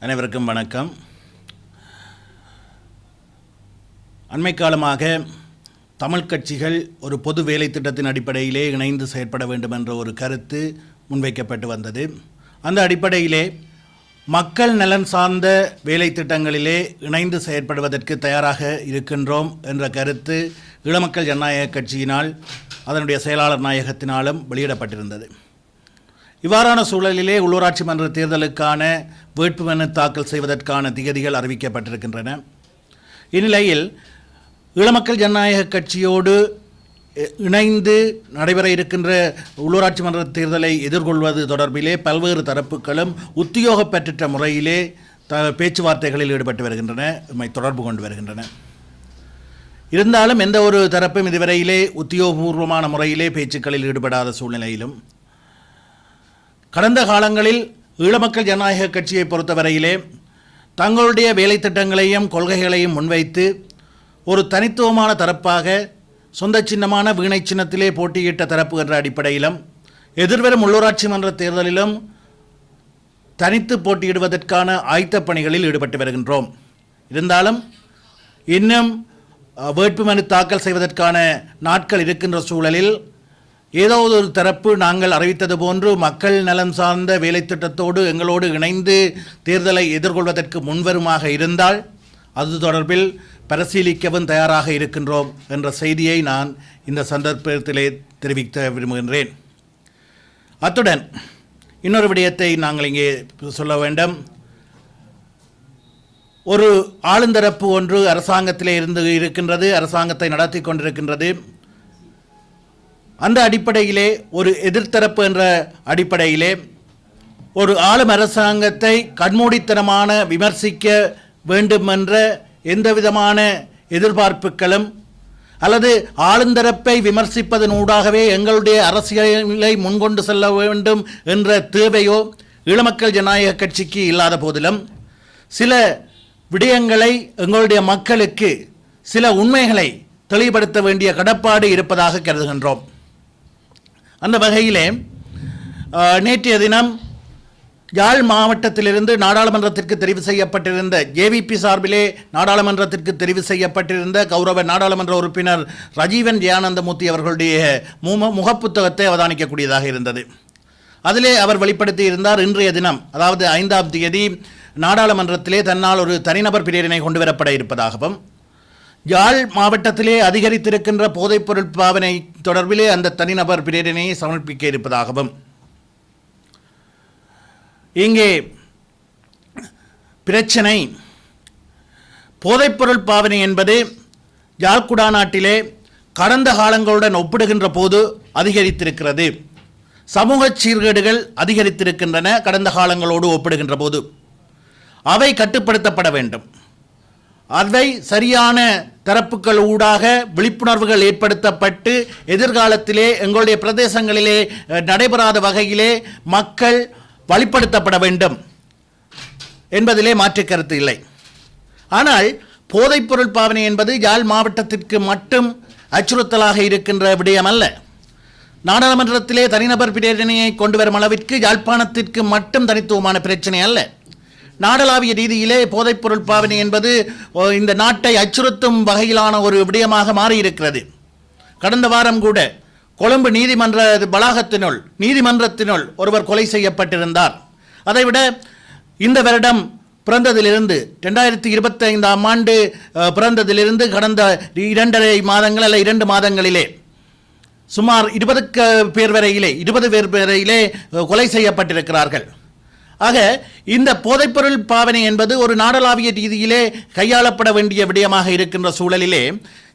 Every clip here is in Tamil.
அனைவருக்கும் வணக்கம். அண்மை காலமாக தமிழ் கட்சிகள் ஒரு பொது வேலை திட்டத்தின் அடிப்படையிலே இணைந்து செயற்பட வேண்டும் என்ற ஒரு கருத்து முன்வைக்கப்பட்டு வந்தது. அந்த அடிப்படையிலே மக்கள் நலன் சார்ந்த வேலை திட்டங்களிலே இணைந்து செயற்படுவதற்கு தயாராக இருக்கின்றோம் என்ற கருத்து ஈழமக்கள் ஜனநாயக கட்சியினால் அதனுடைய செயலாளர் நாயகத்தினாலும் வெளியிடப்பட்டிருந்தது. இவ்வாறான சூழலிலே உள்ளூராட்சி மன்ற தேர்தலுக்கான வேட்புமனு தாக்கல் செய்வதற்கான திகதிகள் அறிவிக்கப்பட்டிருக்கின்றன. இந்நிலையில் ஈழமக்கள் ஜனநாயக கட்சியோடு இணைந்து நடைபெற இருக்கின்ற உள்ளூராட்சி மன்ற தேர்தலை எதிர்கொள்வது தொடர்பிலே பல்வேறு தரப்புகளும் உத்தியோகப்பற்ற முறையிலே பேச்சுவார்த்தைகளில் ஈடுபட்டு வருகின்றன, தொடர்பு கொண்டு வருகின்றன. இருந்தாலும் எந்த ஒரு தரப்பும் இதுவரையிலே உத்தியோகபூர்வமான முறையிலே பேச்சுக்களில் ஈடுபடாத சூழ்நிலையிலும் கடந்த காலங்களில் ஈழமக்கள் ஜனநாயக கட்சியை பொறுத்தவரையிலே தங்களுடைய வேலை திட்டங்களையும் கொள்கைகளையும் முன்வைத்து ஒரு தனித்துவமான தரப்பாக சொந்த சின்னமான வீணை சின்னத்திலே போட்டியிட்ட தரப்பு என்ற அடிப்படையிலும் எதிர்வரும் உள்ளூராட்சி மன்ற தேர்தலிலும் தனித்து போட்டியிடுவதற்கான ஆயத்த பணிகளில் ஈடுபட்டு வருகின்றோம். இருந்தாலும் இன்னும் வேட்புமனு தாக்கல் செய்வதற்கான நாட்கள் இருக்கின்ற சூழலில் ஏதோ ஒரு தரப்பு நாங்கள் அறிவித்தது போன்று மக்கள் நலன் சார்ந்த வேலை திட்டத்தோடு எங்களோடு இணைந்து தேர்தலை எதிர்கொள்வதற்கு முன்வருமாக இருந்தால் அது தொடர்பில் பரிசீலிக்கவும் தயாராக இருக்கின்றோம் என்ற செய்தியை நான் இந்த சந்தர்ப்பத்திலே தெரிவிக்க விரும்புகின்றேன். அத்துடன் இன்னொரு விடயத்தை நாங்கள் இங்கே சொல்ல வேண்டும். ஒரு ஆளுந்தரப்பு ஒன்று அரசாங்கத்திலே இருந்து இருக்கின்றது, அரசாங்கத்தை நடத்தி கொண்டிருக்கின்றது. அந்த அடிப்படையிலே ஒரு எதிர்த்தரப்பு என்ற அடிப்படையிலே ஒரு ஆளும் அரசாங்கத்தை கண்மூடித்தனமான விமர்சிக்க வேண்டுமென்ற எந்தவிதமான எதிர்பார்ப்புகளும் அல்லது ஆளுந்தரப்பை விமர்சிப்பதன் ஊடாகவே எங்களுடைய அரசியலை முன்கொண்டு செல்ல வேண்டும் என்ற தேவையோ ஈழமக்கள் ஜனநாயக கட்சிக்கு இல்லாத போதிலும் சில விடயங்களை எங்களுடைய மக்களுக்கு சில உண்மைகளை தெளிவுபடுத்த வேண்டிய கடப்பாடு இருப்பதாக கருதுகின்றோம். அந்த வகையிலே நேற்றைய தினம் யாழ் மாவட்டத்திலிருந்து நாடாளுமன்றத்திற்கு தெரிவு செய்யப்பட்டிருந்த ஜேவிபி சார்பிலே நாடாளுமன்றத்திற்கு தெரிவு செய்யப்பட்டிருந்த கௌரவ நாடாளுமன்ற உறுப்பினர் ரஜீவன் ஜெயானந்தமூர்த்தி அவர்களுடைய முகப்புத்தகத்தை அவதானிக்கக்கூடியதாக இருந்தது. அதிலே அவர் வெளிப்படுத்தியிருந்தார், இன்றைய தினம் அதாவது 5ஆம் தேதி நாடாளுமன்றத்திலே தன்னால் ஒரு தனிநபர் பிரேரணை கொண்டு வரப்பட இருப்பதாகவும் யாழ் மாவட்டத்திலே அதிகரித்திருக்கின்ற போதைப்பொருள் பாவனை தொடர்பிலே அந்த தனிநபர் பிரேரணையை சமர்ப்பிக்க இருப்பதாகவும் இங்கே பிரச்சனை போதைப்பொருள் பாவனை என்பது யாழ் குடாநாட்டிலே கடந்த காலங்களுடன் ஒப்பிடுகின்ற போது அதிகரித்திருக்கிறது. சமூக சீர்கேடுகள் அதிகரித்திருக்கின்றன கடந்த காலங்களோடு ஒப்பிடுகின்ற போது. அவை கட்டுப்படுத்தப்பட வேண்டும். அவை சரியான தரப்புகள் ஊடாக விழிப்புணர்வுகள் ஏற்படுத்தப்பட்டு எதிர்காலத்திலே எங்களுடைய பிரதேசங்களிலே நடைபெறாத வகையிலே மக்கள் வழிப்படுத்தப்பட வேண்டும் என்பதிலே மாற்று கருத்து இல்லை. ஆனால் போதைப்பொருள் பாவனை என்பது யாழ் மாவட்டத்திற்கு மட்டும் அச்சுறுத்தலாக இருக்கின்ற விடயம் அல்ல. நாடாளுமன்றத்திலே தனிநபர் பிரேரணையை கொண்டு வரும் அளவிற்கு யாழ்ப்பாணத்திற்கு மட்டும் தனித்துவமான பிரச்சனை அல்ல. நாடளாவிய ரீதியிலே போதைப்பொருள் பாவனை என்பது இந்த நாட்டை அச்சுறுத்தும் வகையிலான ஒரு விடயமாக மாறியிருக்கிறது. கடந்த வாரம் கூட கொழும்பு நீதிமன்றத்தினுள் ஒருவர் கொலை செய்யப்பட்டிருந்தார். அதைவிட இந்த வருடம் பிறந்ததிலிருந்து 2025ஆம் ஆண்டு பிறந்ததிலிருந்து கடந்த 2.5 மாதங்கள் அல்ல 2 மாதங்களிலே சுமார் 20 பேர் வரையிலே கொலை செய்யப்பட்டிருக்கிறார்கள். ஆக இந்த போதைப்பொருள் பாவனை என்பது ஒரு நாடளாவிய ரீதியிலே கையாளப்பட வேண்டிய விடயமாக இருக்கின்ற சூழலிலே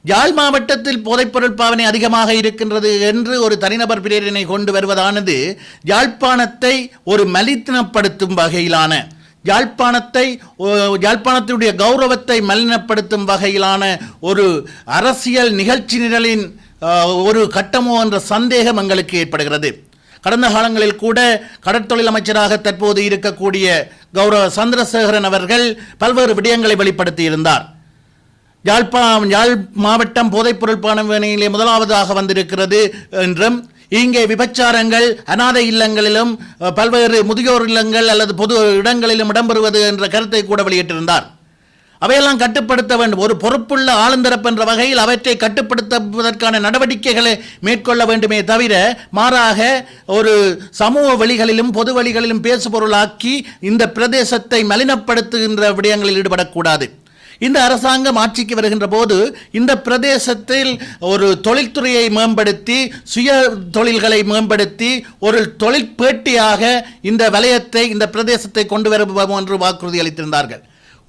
யாழ் மாவட்டத்தில் போதைப்பொருள் பாவனை அதிகமாக இருக்கின்றது என்று ஒரு தனிநபர் பிரேரணை கொண்டு வருவதானது யாழ்ப்பாணத்தை ஒரு மலினப்படுத்தும் வகையிலான யாழ்ப்பாணத்தினுடைய கௌரவத்தை மலினப்படுத்தும் வகையிலான ஒரு அரசியல் நிகழ்ச்சி நிரலின் ஒரு கட்டமோ என்ற சந்தேகம் எங்களுக்கு ஏற்படுகிறது. கடந்த காலங்களில் கூட கடற்தொழில் அமைச்சராக தற்போது இருக்கக்கூடிய கௌரவ சந்திரசேகரன் அவர்கள் பல்வேறு விடயங்களை வெளிப்படுத்தியிருந்தார். யாழ் மாவட்டம் போதைப்பொருள் பாவனையிலே முதலாவதாக வந்திருக்கிறது என்றும் இங்கே விபச்சாரங்கள் அநாதை இல்லங்களிலும் பல்வேறு முதியோர் இல்லங்கள் அல்லது பொது இடங்களிலும் இடம்பெறுவது என்ற கருத்தை கூட வெளியிட்டிருந்தார். அவையெல்லாம் கட்டுப்படுத்த வேண்டும். ஒரு பொறுப்புள்ள ஆளுந்தரப்பு என்ற வகையில் அவற்றை கட்டுப்படுத்துவதற்கான நடவடிக்கைகளை மேற்கொள்ள வேண்டுமே தவிர மாறாக ஒரு சமூக வழிகளிலும் பொது வழிகளிலும் பேசுபொருளாக்கி இந்த பிரதேசத்தை மலினப்படுத்துகின்ற விடயங்களில் ஈடுபடக்கூடாது. இந்த அரசாங்கம் ஆட்சிக்கு வருகின்ற போது இந்த பிரதேசத்தில் ஒரு தொழில்துறையை மேம்படுத்தி சுய தொழில்களை மேம்படுத்தி ஒரு தொழிற்பேட்டியாக இந்த வலயத்தை இந்த பிரதேசத்தை கொண்டு வருவோம் என்று வாக்குறுதி அளித்திருந்தார்கள்.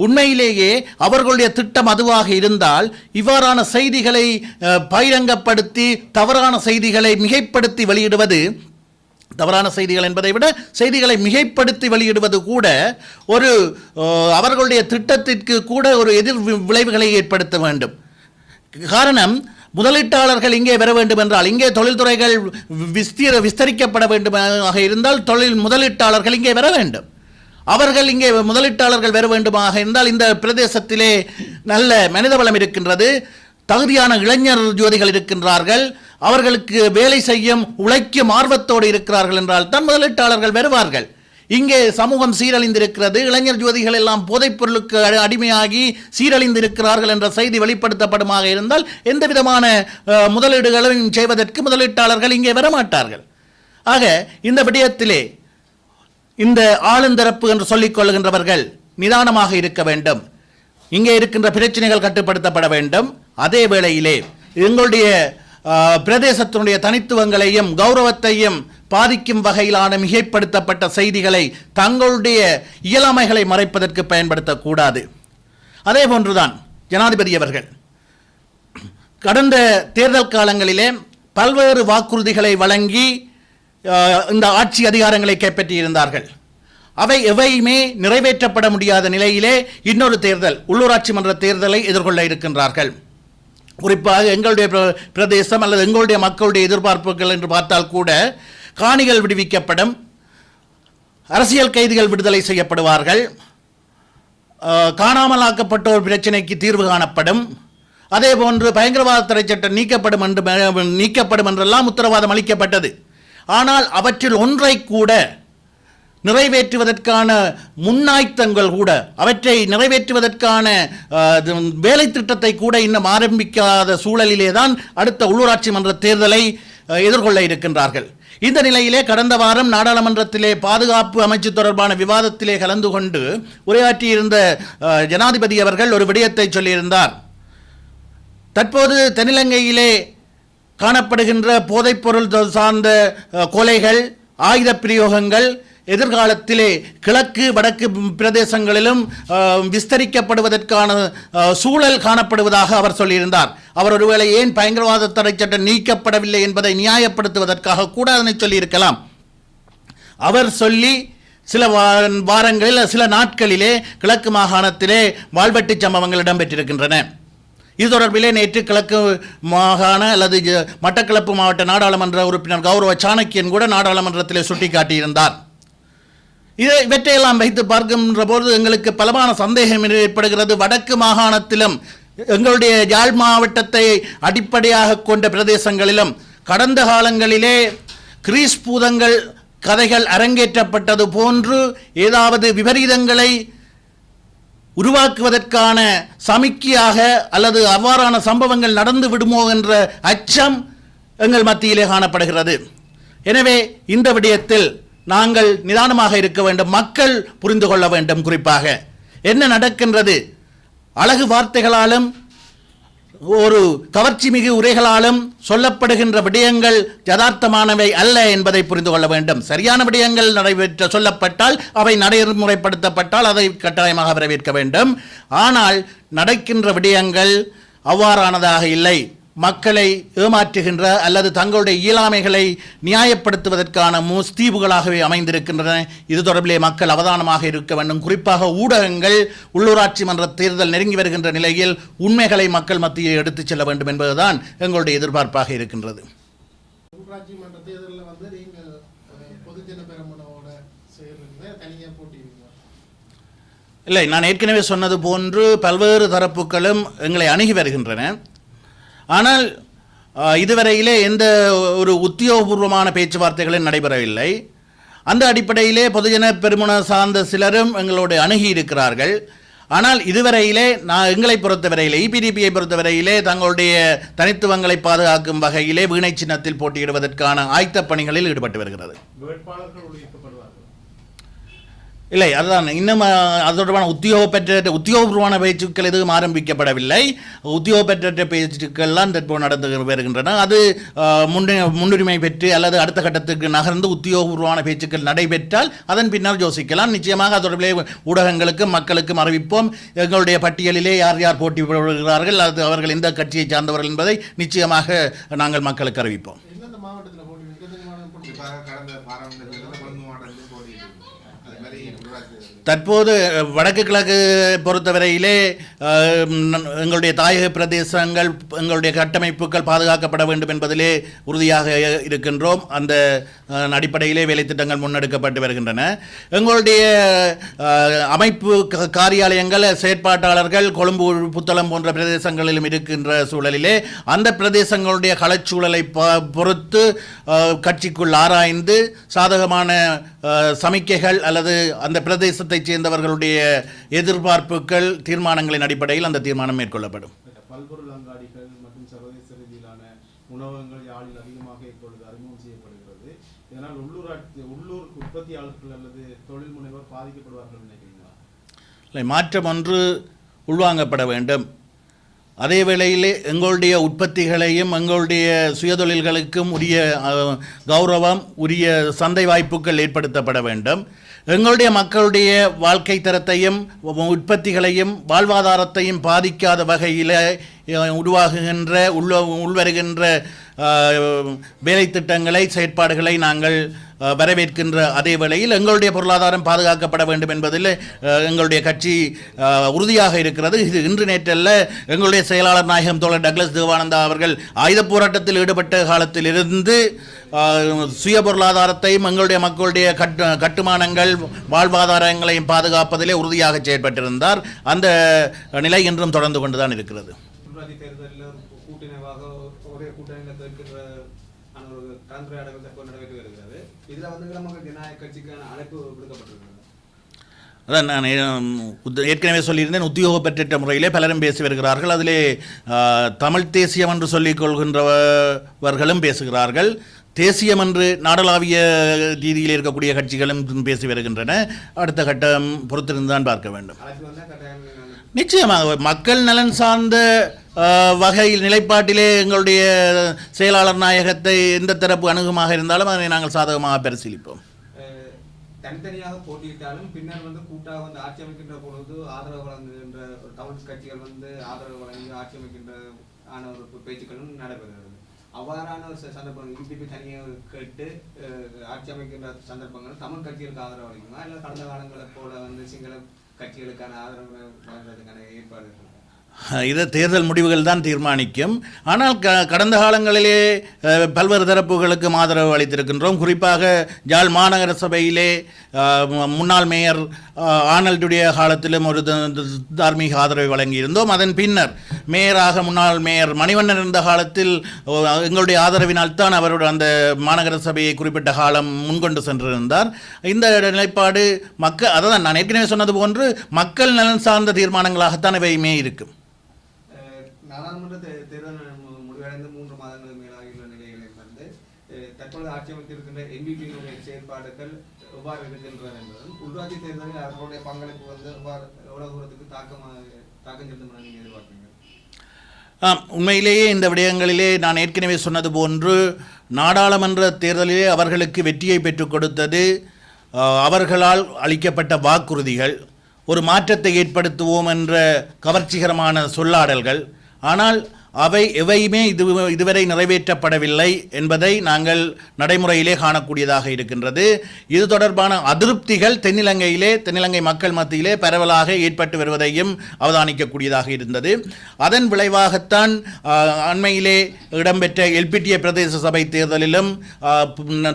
உண்மையிலேயே அவர்களுடைய திட்டம் அதுவாக இருந்தால் இவ்வாறான செய்திகளை பகிரங்கப்படுத்தி தவறான செய்திகளை மிகைப்படுத்தி வெளியிடுவது, தவறான செய்திகள் என்பதை விட செய்திகளை மிகைப்படுத்தி வெளியிடுவது கூட ஒரு அவர்களுடைய திட்டத்திற்கு கூட ஒரு எதிர் விளைவுகளை ஏற்படுத்த வேண்டும். காரணம், முதலீட்டாளர்கள் இங்கே வர வேண்டும் என்றால், இங்கே தொழில்துறைகள் விஸ்தரிக்கப்பட வேண்டுமாக இருந்தால் முதலீட்டாளர்கள் இங்கே வர வேண்டும். அவர்கள் இங்கே முதலீட்டாளர்கள் வர வேண்டுமாக இருந்தால் இந்த பிரதேசத்திலே நல்ல மனிதவளம் இருக்கின்றது, தகுதியான இளைஞர் ஜோதிகள் இருக்கின்றார்கள், அவர்களுக்கு வேலை செய்யும் உழைக்கும் ஆர்வத்தோடு இருக்கிறார்கள் என்றால் தான் முதலீட்டாளர்கள் வருவார்கள். இங்கே சமூகம் சீரழிந்திருக்கிறது, இளைஞர் ஜோதிகள் எல்லாம் போதைப் பொருளுக்கு அடிமையாகி சீரழிந்திருக்கிறார்கள் என்ற செய்தி வெளிப்படுத்தப்படுமாக இருந்தால் எந்த விதமான முதலீடுகளையும் செய்வதற்கு முதலீட்டாளர்கள் இங்கே வரமாட்டார்கள். ஆக இந்த விடயத்திலே இந்த ஆளுந்தரப்பு என்று சொல்லிக் கொள்கின்றவர்கள் நிதானமாக இருக்க வேண்டும். இங்கே இருக்கின்ற பிரச்சனைகள் கட்டுப்படுத்தப்பட வேண்டும். அதே வேளையிலே எங்களுடைய பிரதேசத்தினுடைய தனித்துவங்களையும் கௌரவத்தையும் பாதிக்கும் வகையிலான மிகைப்படுத்தப்பட்ட செய்திகளை தங்களுடைய இயலாமைகளை மறைப்பதற்கு பயன்படுத்தக்கூடாது. அதே போன்றுதான் ஜனாதிபதி அவர்கள் கடந்த தேர்தல் காலங்களிலே பல்வேறு வாக்குறுதிகளை வழங்கி இந்த ஆட்சி அதிகாரங்களை கைப்பற்றியிருந்தார்கள். அவை எவையுமே நிறைவேற்றப்பட முடியாத நிலையிலே இன்னொரு தேர்தல், உள்ளூராட்சி மன்ற தேர்தலை எதிர்கொள்ள இருக்கின்றார்கள். குறிப்பாக எங்களுடைய பிரதேசம் அல்லது எங்களுடைய மக்களுடைய எதிர்பார்ப்புகள் என்று பார்த்தால் கூட காணிகள் விடுவிக்கப்படும், அரசியல் கைதிகள் விடுதலை செய்யப்படுவார்கள், காணாமலாக்கப்பட்டோர் பிரச்சினைக்கு தீர்வு காணப்படும், அதே போன்று பயங்கரவாத தடை சட்டம் நீக்கப்படும் என்றெல்லாம் உத்தரவாதம் அளிக்கப்பட்டது. ஆனால் அவற்றில் ஒன்றை கூட நிறைவேற்றுவதற்கான முன்னாய்த்தங்கள் கூட, அவற்றை நிறைவேற்றுவதற்கான வேலை திட்டத்தை கூட இன்னும் ஆரம்பிக்காத சூழலிலே தான் அடுத்த உள்ளூராட்சி மன்ற தேர்தலை எதிர்கொள்ள இருக்கின்றார்கள். இந்த நிலையிலே கடந்த வாரம் நாடாளுமன்றத்திலே பாதுகாப்பு அமைச்சு தொடர்பான விவாதத்திலே கலந்து கொண்டு உரையாற்றியிருந்த ஜனாதிபதி அவர்கள் ஒரு விடயத்தை சொல்லியிருந்தார். தற்போது தென்னிலங்கையிலே காணப்படுகின்ற போதைப்பொருள் சார்ந்த கொலைகள், ஆயுத பிரயோகங்கள் எதிர்காலத்திலே கிழக்கு வடக்கு பிரதேசங்களிலும் விஸ்தரிக்கப்படுவதற்கான சூழல் காணப்படுவதாக அவர் சொல்லியிருந்தார். அவர் ஒருவேளை ஏன் பயங்கரவாத தடை சட்டம் நீக்கப்படவில்லை என்பதை நியாயப்படுத்துவதற்காக கூட அதனை சொல்லியிருக்கலாம். அவர் சொல்லி சில வாரங்களில் சில நாட்களிலே கிழக்கு மாகாணத்திலே வாழ்வெட்டு சம்பவங்கள் இடம்பெற்றிருக்கின்றன. இது தொடர்பிலே நேற்று கிழக்கு மாகாண அல்லது மட்டக்களப்பு மாவட்ட நாடாளுமன்ற உறுப்பினர் கௌரவ சாணக்கியன் கூட நாடாளுமன்றத்திலே சுட்டிக்காட்டியிருந்தார். இவற்றையெல்லாம் வைத்து பார்க்கின்ற போது எங்களுக்கு பலமான சந்தேகம் ஏற்படுகிறது. வடக்கு மாகாணத்திலும் எங்களுடைய யாழ் மாவட்டத்தை அடிப்படையாக கொண்ட பிரதேசங்களிலும் கடந்த காலங்களிலே கிரீஸ் பூதங்கள் கதைகள் அரங்கேற்றப்பட்டது போன்று ஏதாவது விபரீதங்களை உருவாக்குவதற்கான சமிக்கையாக அல்லது அவ்வாறான சம்பவங்கள் நடந்து விடுமோ என்ற அச்சம் எங்கள் மத்தியிலே காணப்படுகிறது. எனவே இந்த விடயத்தில் நாங்கள் நிதானமாக இருக்க வேண்டும், மக்கள் புரிந்து கொள்ள வேண்டும். குறிப்பாக என்ன நடக்கின்றது, அழகு வார்த்தைகளாலும் ஒரு கவர்ச்சி மிகு உரைகளாலும் சொல்லப்படுகின்ற விடயங்கள் யதார்த்தமானவை அல்ல என்பதை புரிந்து கொள்ள வேண்டும். சரியான விடயங்கள் சொல்லப்பட்டால் அவை நடைமுறைப்படுத்தப்பட்டால் அதை கட்டாயமாக வரவேற்க வேண்டும். ஆனால் நடக்கின்ற விடயங்கள் அவ்வாறானதாக இல்லை. மக்களை ஏமாற்றுகின்ற அல்லது தங்களுடைய இயலாமைகளை நியாயப்படுத்துவதற்கான முஸ்தீபுகளாகவே அமைந்திருக்கின்றன. இது தொடர்பிலே மக்கள் அவதானமாக இருக்க வேண்டும். குறிப்பாக ஊடகங்கள் உள்ளூராட்சி மன்ற தேர்தல் நெருங்கி வருகின்ற நிலையில் உண்மைகளை மக்கள் மத்தியில் எடுத்துச் செல்ல வேண்டும் என்பதுதான் எங்களுடைய எதிர்பார்ப்பாக இருக்கின்றது. உள்ளூராட்சி மன்ற தேர்தலில் வந்து நீங்கள் பொதுஜன பெரமுனவோட தனியாக போட்டிடுவீங்க? இல்லை, நான் ஏற்கனவே சொன்னது போன்று பல்வேறு தரப்புகளும் எங்களை அணுகி வருகின்றன. ஆனால் இதுவரையிலே எந்த ஒரு உத்தியோகபூர்வமான பேச்சுவார்த்தைகளும் நடைபெறவில்லை. அந்த அடிப்படையிலே பொதுஜன பெருமுன சார்ந்த சிலரும் எங்களோடு அணுகி இருக்கிறார்கள். ஆனால் இதுவரையிலே எங்களை பொறுத்தவரையிலே இபிடிபியை பொறுத்தவரையிலே தங்களுடைய தனித்துவங்களை பாதுகாக்கும் வகையிலே வீணை சின்னத்தில் போட்டியிடுவதற்கான ஆயத்த பணிகளில் ஈடுபட்டு வருகிறது. இல்லை, அதுதான் இன்னும் அது தொடர்பான உத்தியோகபூர்வமான பேச்சுக்கள் எதுவும் ஆரம்பிக்கப்படவில்லை. உத்தியோகபெற்ற பேச்சுக்கள்லாம் தற்போது நடந்து வருகின்றன. அது முன்னுரிமை பெற்று அல்லது அடுத்த கட்டத்துக்கு நகர்ந்து உத்தியோகபூர்வமான பேச்சுக்கள் நடைபெற்றால் அதன் பின்னர் யோசிக்கலாம். நிச்சயமாக அது தொடர்பிலே ஊடகங்களுக்கும் மக்களுக்கும் அறிவிப்போம். எங்களுடைய பட்டியலிலே யார் யார் போட்டி போடுகிறார்கள், அது அவர்கள் எந்த கட்சியை சார்ந்தவர்கள் என்பதை நிச்சயமாக நாங்கள் மக்களுக்கு அறிவிப்போம். தற்போது வடக்கு கிழக்கு பொறுத்தவரையிலே எங்களுடைய தாயக பிரதேசங்கள் எங்களுடைய கட்டமைப்புகள் பாதுகாக்கப்பட வேண்டும் என்பதிலே உறுதியாக இருக்கின்றோம். அந்த அடிப்படையிலே வேலை திட்டங்கள் முன்னெடுக்கப்பட்டு வருகின்றன. எங்களுடைய அமைப்பு காரியாலயங்கள் செயற்பாட்டாளர்கள் கொழும்பு புத்தளம் போன்ற பிரதேசங்களிலும் இருக்கின்ற சூழலிலே அந்த பிரதேசங்களுடைய களச்சூழலை பொறுத்து கட்சிக்குள் ஆராய்ந்து சாதகமான சமிக்கைகள் அல்லது அந்த பிரதேசத்தை சேர்ந்தவர்களுடைய எதிர்பார்ப்புகள் தீர்மானங்களின் அடிப்படையில் அந்த தீர்மானம் மேற்கொள்ளப்படும். பல்பொருள் அங்காடிகள் மற்றும் சர்வதேச ரீதியிலான உணவகங்கள் யாழில் அதிகமாக இப்பொழுது அறிமுகம் செய்யப்படுகிறது. இதனால் உள்ளூர் உற்பத்தியாளர்கள் அல்லது தொழில் முனைவர் பாதிக்கப்படுவார்கள் நினைக்கிறீங்களா? இல்லை, மாற்றம் ஒன்று உள்வாங்கப்பட வேண்டும். அதே வேளையிலே எங்களுடைய உற்பத்திகளையும் எங்களுடைய சுயதொழில்களுக்கும் உரிய கௌரவம், உரிய சந்தை வாய்ப்புகள் ஏற்படுத்தப்பட வேண்டும். எங்களுடைய மக்களுடைய வாழ்க்கை தரத்தையும் உற்பத்திகளையும் வாழ்வாதாரத்தையும் பாதிக்காத வகையில் உருவாகுகின்ற உள்வருகின்ற வேலை திட்டங்களை செயற்பாடுகளை நாங்கள் வரவேற்கின்ற அதே வேளையில் எங்களுடைய பொருளாதாரம் பாதுகாக்கப்பட வேண்டும் என்பதில் எங்களுடைய கட்சி உறுதியாக இருக்கிறது. இது இன்று நேற்றல்ல. எங்களுடைய செயலாளர் நாயகம் தோழர் டக்ளஸ் தேவானந்தா அவர்கள் ஆயுத போராட்டத்தில் ஈடுபட்ட காலத்திலிருந்து சுய பொருளாதாரத்தையும் எங்களுடைய மக்களுடைய கட்டுமானங்கள் வாழ்வாதாரங்களையும் பாதுகாப்பதிலே உறுதியாக செயற்பட்டிருந்தார். அந்த நிலை இன்றும் தொடர்ந்து கொண்டுதான் இருக்கிறது. அதான் நான் ஏற்கனவே சொல்லியிருந்தேன். உத்தியோகப்பற்ற முறையிலே பலரும் பேசி வருகிறார்கள். அதிலே தமிழ் தேசியம் என்று சொல்லிக் கொள்கின்றவர்களும் பேசுகிறார்கள். தேசியம் என்று நாடளாவிய ரீதியில் இருக்கக்கூடிய கட்சிகளும் பேசி வருகின்றன. அடுத்த கட்டம் பொறுத்திருந்துதான் பார்க்க வேண்டும். நிச்சயமாக மக்கள் நலன் சார்ந்த வகையில் நிலைப்பாட்டிலே எங்களுடைய செயலாளர் நாயகத்தை எந்த தரப்பு அணுகுமாக இருந்தாலும் அதனை நாங்கள் சாதகமாக பரிசீலிப்போம். தனித்தனியாக போட்டியிட்டாலும் பின்னர் கூட்டாக ஆட்சி அமைக்கின்ற பொழுது ஆதரவு வழங்குகின்ற தமிழ் கட்சிகள் ஆதரவு வழங்கி ஆட்சி அமைக்கின்ற ஒரு பேச்சுக்களும் நடைபெறுகிறது. அவ்வாறான ஒரு சந்தர்ப்பங்கள் யூபிபி தனியாக கேட்டு ஆட்சி அமைக்கின்ற சந்தர்ப்பங்கள் தமிழ் கட்சிகளுக்கு ஆதரவு வழங்குமா, இல்லை கடந்த காலங்களை போல சிங்கள கட்சிகளுக்கான ஆதரவு வழங்குறதுக்கான ஏற்பாடு? இதை தேர்தல் முடிவுகள் தான் தீர்மானிக்கும். ஆனால் கடந்த காலங்களிலே பல்வேறு தரப்புகளுக்கும் ஆதரவு அளித்திருக்கின்றோம். குறிப்பாக யாழ் மாநகர சபையிலே முன்னாள் மேயர் ஆனல்டுடைய காலத்திலும் ஒரு தார்மீக ஆதரவை வழங்கியிருந்தோம். அதன் பின்னர் மேயராக முன்னாள் மேயர் மணிவண்ணன் இருந்த காலத்தில் எங்களுடைய ஆதரவினால் தான் அவரோட அந்த மாநகர சபையை குறிப்பிட்ட காலம் முன்கொண்டு சென்றிருந்தார். இந்த நிலைப்பாடு அதான் நான் ஏற்கனவே சொன்னது போன்று மக்கள் நலன் சார்ந்த தீர்மானங்களாகத்தான் இவையுமே இருக்கும். நாடாளுமன்ற தேர்தல் முடிவடைந்து 3 மாதங்கள் மேலாகியுள்ள நிலையிலே தற்பொழுது ஆட்சி அமைத்திருக்கின்ற என்பிபியினுடைய செயற்பாடுகள் எவ்வாறு இருக்கின்றன என்பதும் உள்ளாட்சி தேர்தலில் அவர்களுடைய பங்களிப்பு எவ்வளவு தூரத்துக்கு தாக்கம் செலுத்தும் நீங்கள் எதிர்பார்க்கிறீங்க? உண்மையிலேயே இந்த விடயங்களிலே நான் ஏற்கனவே சொன்னது போன்று நாடாளுமன்ற தேர்தலிலே அவர்களுக்கு வெற்றியை பெற்றுக் கொடுத்தது அவர்களால் அளிக்கப்பட்ட வாக்குறுதிகள், ஒரு மாற்றத்தை ஏற்படுத்துவோம் என்ற கவர்ச்சிகரமான சொல்லாடல்கள். ஆனால் அவை எவையுமே இதுவரை நிறைவேற்றப்படவில்லை என்பதை நாங்கள் நடைமுறையிலே காணக்கூடியதாக இருக்கின்றது. இது தொடர்பான அதிருப்திகள் தென்னிலங்கை மக்கள் மத்தியிலே பரவலாக ஏற்பட்டு வருவதையும் அவதானிக்கக்கூடியதாக இருந்தது. அதன் விளைவாகத்தான் அண்மையிலே இடம்பெற்ற எல்பிட்டிய பிரதேச சபை தேர்தலிலும்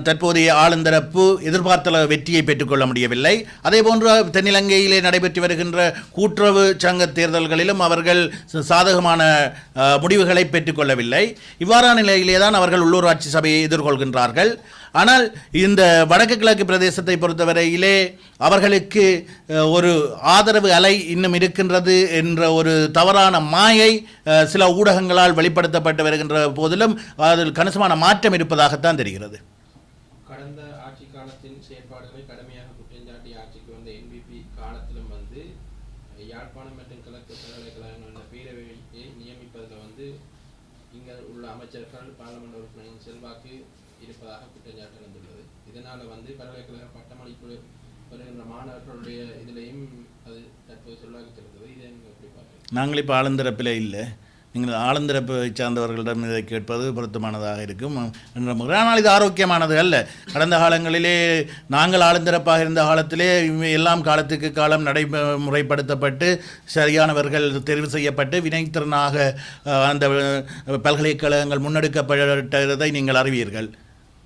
தற்போதைய ஆளுந்தரப்பு எதிர்பார்த்த வெற்றியை பெற்றுக்கொள்ள முடியவில்லை. அதேபோன்று தென்னிலங்கையிலே நடைபெற்று வருகின்ற கூட்டுறவு சங்க தேர்தல்களிலும் அவர்கள் சாதகமான முடிவுகளை பெற்றுக்கொள்ளவில்லை. இவ்வாறான நிலையிலே தான் அவர்கள் உள்ளூராட்சி சபையை எதிர்கொள்கின்றார்கள். ஆனால் இந்த வடக்கு கிழக்கு பிரதேசத்தை பொறுத்தவரையிலே அவர்களுக்கு ஒரு ஆதரவு அலை இன்னும் இருக்கின்றது என்ற ஒரு தவறான மாயை சில ஊடகங்களால் வெளிப்படுத்தப்பட்டு வருகின்ற போதிலும் அதில் கணிசமான மாற்றம் இருப்பதாகத்தான் தெரிகிறது. கடந்த ஆட்சி காலத்தின் செயற்பாடுகளை கடுமையாக குற்றஞ்சாட்டிய ஆட்சிக்கு வந்த என்பிபி காலத்திலும் வந்து யாழ்ப்பாணம் மற்றும் கிழக்கு பல்கலைக்கழகங்களின் பேரவையை நியமிப்பதில் இங்கே உள்ள அமைச்சர்கள் பாராளுமன்ற உறுப்பினரின் செல்வாக்கு இருப்பதாக குற்றஞ்சாட்டு வந்துள்ளது. இதனால் பல்கலைக்கழக பட்டமளிப்பு வருகின்ற மாணவர்களுடைய இதிலையும் அது தற்போது சொல்லாக இருக்கிறது. இதை எப்படி பார்க்குறீங்க? நாங்கள் இப்போ ஆளுந்தரப்பில் இல்லை, நீங்கள் ஆளுந்தரப்பை சார்ந்தவர்களிடம் இதை கேட்பது பொருத்தமானதாக இருக்கும். ஆனால் இது ஆரோக்கியமானது அல்ல. கடந்த காலங்களிலே நாங்கள் ஆளுந்தரப்பாக இருந்த காலத்திலே எல்லாம் காலத்துக்கு காலம் நடைமுறைப்படுத்தப்பட்டு சரியானவர்கள் தெரிவு செய்யப்பட்டு வினைத்திறனாக அந்த பல்கலைக்கழகங்கள் முன்னெடுக்கப்பட்டதை நீங்கள் அறிவீர்கள்.